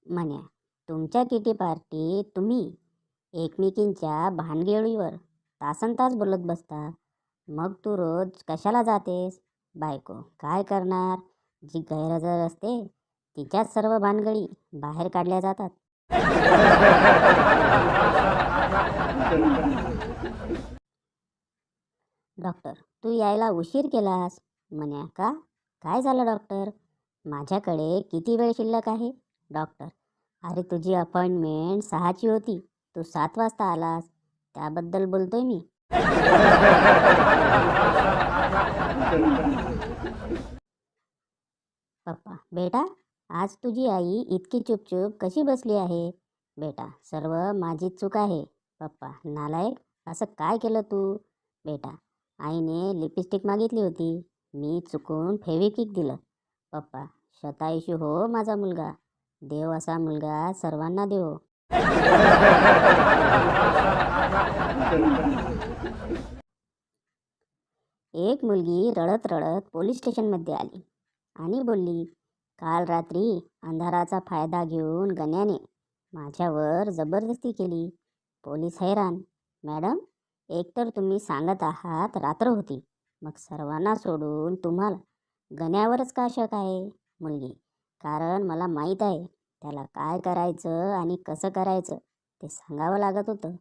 म्हण्या, तुमच्या किटी पार्टीत तुम्ही एकमेकींच्या भानगडीवर तासनतास बोलत बसता. मग तू रोज कशाला जातेस? बायको काय करणार? जी गैरहजर असते तिच्याच सर्व भानगडी बाहेर काढल्या जातात. डॉक्टर, तू यायला उशीर केलास. म्हण्या, का? काय झालं डॉक्टर? माझ्याकडे किती वेळ शिल्लक आहे? डॉक्टर, अरे तुझी अपॉइंटमेंट 6ची होती, तू 7 वाजता आलास, त्याबद्दल बोलतोय मी. पप्पा, बेटा, आज तुझी आई इतकी चुपचुप कशी बसली आहे? बेटा, सर्व माझीच चूक आहे. पप्पा, नालायक, असं काय केलं तू? बेटा, आईने लिपस्टिक मागितली होती, मी चुकून फेविक्विक दिलं. पप्पा, शतायुषी हो माझा मुलगा, देव असा मुलगा सर्वांना देव. एक मुलगी रडत रडत पोलीस स्टेशनमध्ये आली आणि बोलली, काल रात्री अंधाराचा फायदा घेऊन गण्याने माझ्यावर जबरदस्ती केली. पोलीस हैराण. मॅडम, एकतर तुम्ही सांगत आहात रात्र होती, मग सर्वांना सोडून तुम्हाला गण्यावरच का शक आहे? मुलगी, कारण मला माहीत आहे त्याला काय करायचं आणि कसं करायचं ते सांगावं लागत होतं.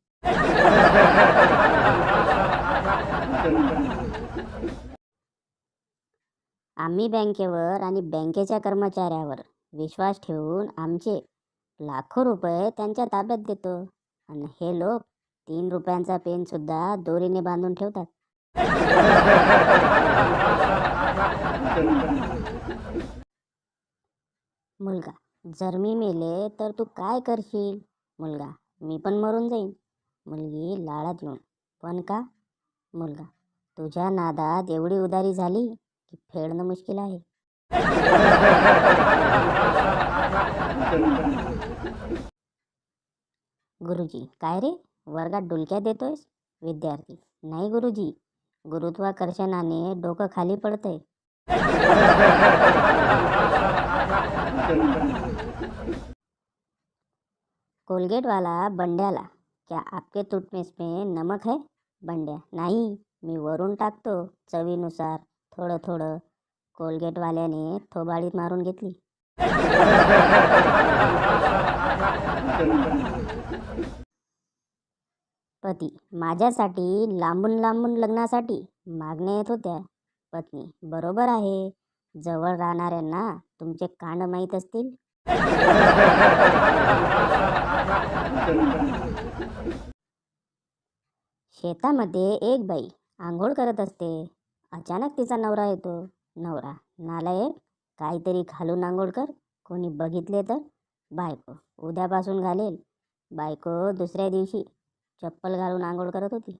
आम्ही बँकेवर आणि बँकेच्या कर्मचाऱ्यावर विश्वास ठेवून आमचे लाखो रुपये त्यांच्या ताब्यात देतो, आणि हे लोक 3 रुपयांचा पेनसुद्धा दोरीने बांधून ठेवतात. मुलगा, जर मी मेले तर तू काय करशील? मुलगा, मी पण मरून जाईन. मुलगी लाडात येऊन, पण का? मुलगा, तुझ्या नादात एवढी उदारी झाली की फेडणं मुश्किल आहे. गुरुजी, काय रे, वर्गात डुलक्या देतोयस? विद्यार्थी, नाही गुरुजी, गुरुत्वाकर्षणाने डोकं खाली पडतंय. कोलगेटवाला बंड्याला, क्या आपके टूथपेस्ट में नमक है? बंड्या, नाही, मी वरून टाकतो चवीनुसार थोडं थोडं. कोलगेटवाल्याने थोबाडीत मारून घेतली. पती, माझ्यासाठी लांबून लांबून लग्नासाठी मागण्या येत होत्या. पत्नी, बरोबर आहे, जवळ राहणाऱ्यांना तुमचे कांड माहीत असतील. शेतामध्ये एक बाई आंघोळ करत असते. अचानक तिचा नवरा येतो. नवरा, नालायक, काहीतरी घालून आंघोळ कर, कोणी बघितले तर. बायको, उद्यापासून घालेल. बायको दुसऱ्या दिवशी चप्पल घालून आंघोळ करत होती.